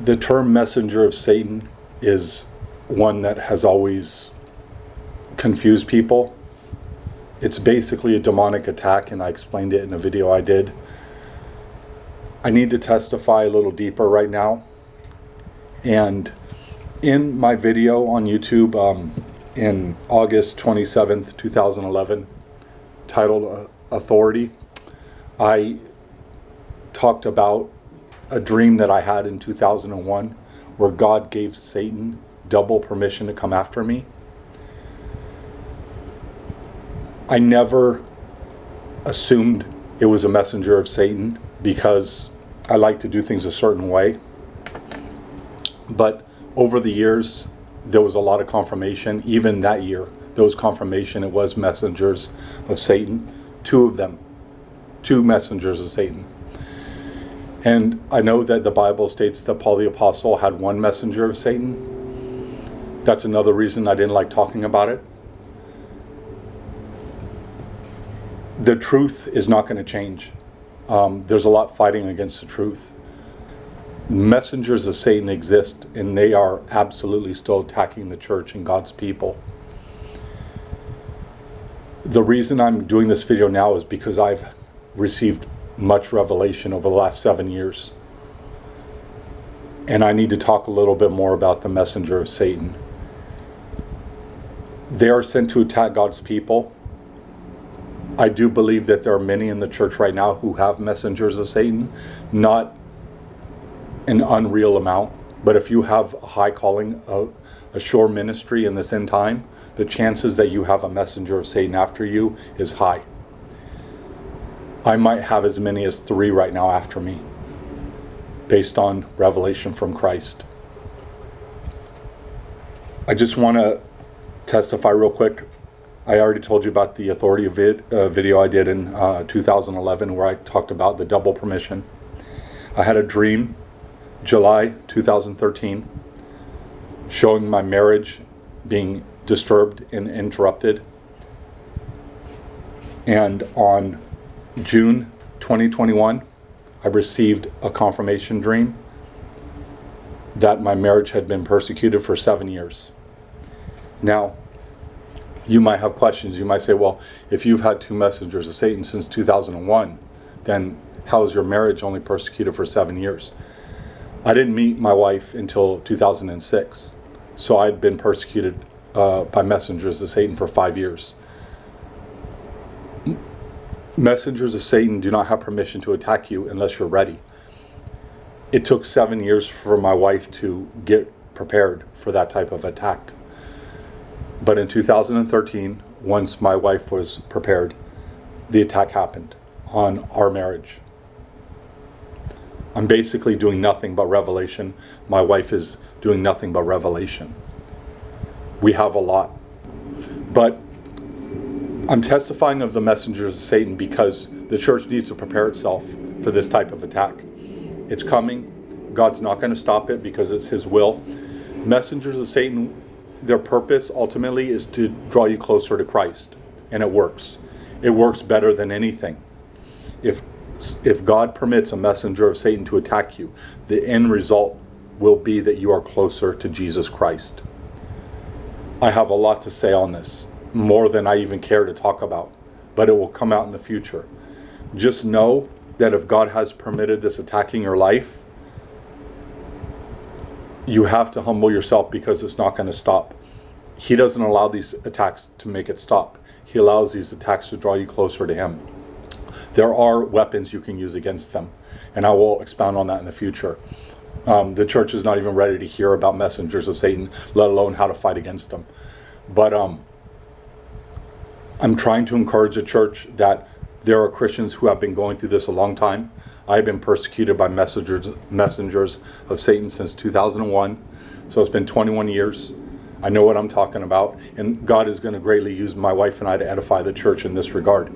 The term messenger of Satan is one that has always confused people. It's basically a demonic attack, and I explained it in a video I did. I need to testify a little deeper right now. And in my video on YouTube in August 27th, 2011, titled Authority, I talked about a dream that I had in 2001 where God gave Satan double permission to come after me. I never assumed it was a messenger of Satan because I like to do things a certain way. But over the years, there was a lot of confirmation. Even that year, there was confirmation it was messengers of Satan. Two of them. Two messengers of Satan. And I know that the Bible states that Paul the Apostle had one messenger of Satan. That's another reason I didn't like talking about it. The truth is not going to change. There's a lot fighting against the truth. Messengers of Satan exist, and they are absolutely still attacking the church and God's people. The reason I'm doing this video now is because I've received much revelation over the last 7 years. And I need to talk a little bit more about the messenger of Satan. They are sent to attack God's people. I do believe that there are many in the church right now who have messengers of Satan, not an unreal amount, but if you have a high calling, a sure ministry in this end time, the chances that you have a messenger of Satan after you is high. I might have as many as 3 right now after me, based on revelation from Christ. I just want to testify real quick. I already told you about the authority video I did in 2011 where I talked about the double permission. I had a dream, July 2013, showing my marriage being disturbed and interrupted. And on June 2021, I received a confirmation dream that my marriage had been persecuted for 7 years. Now, you might have questions. You might say, well, if you've had 2 messengers of Satan since 2001, then how is your marriage only persecuted for 7 years? I didn't meet my wife until 2006, so I'd been persecuted by messengers of Satan for 5 years. Messengers of Satan do not have permission to attack you unless you're ready. It took 7 years for my wife to get prepared for that type of attack. But in 2013, once my wife was prepared, the attack happened on our marriage. I'm basically doing nothing but revelation. My wife is doing nothing but revelation. We have a lot. But I'm testifying of the messengers of Satan because the church needs to prepare itself for this type of attack. It's coming. God's not going to stop it because it's His will. Messengers of Satan, their purpose ultimately is to draw you closer to Christ. And it works. It works better than anything. If God permits a messenger of Satan to attack you, the end result will be that you are closer to Jesus Christ. I have a lot to say on this, more than I even care to talk about, but it will come out in the future. Just know that if God has permitted this attacking your life, you have to humble yourself because it's not going to stop. He doesn't allow these attacks to make it stop. He allows these attacks to draw you closer to Him. There are weapons you can use against them, and I will expound on that in the future. The church is not even ready to hear about messengers of Satan, let alone how to fight against them. But I'm trying to encourage the church that there are Christians who have been going through this a long time. I've been persecuted by messengers of Satan since 2001, so it's been 21 years. I know what I'm talking about, and God is going to greatly use my wife and I to edify the church in this regard.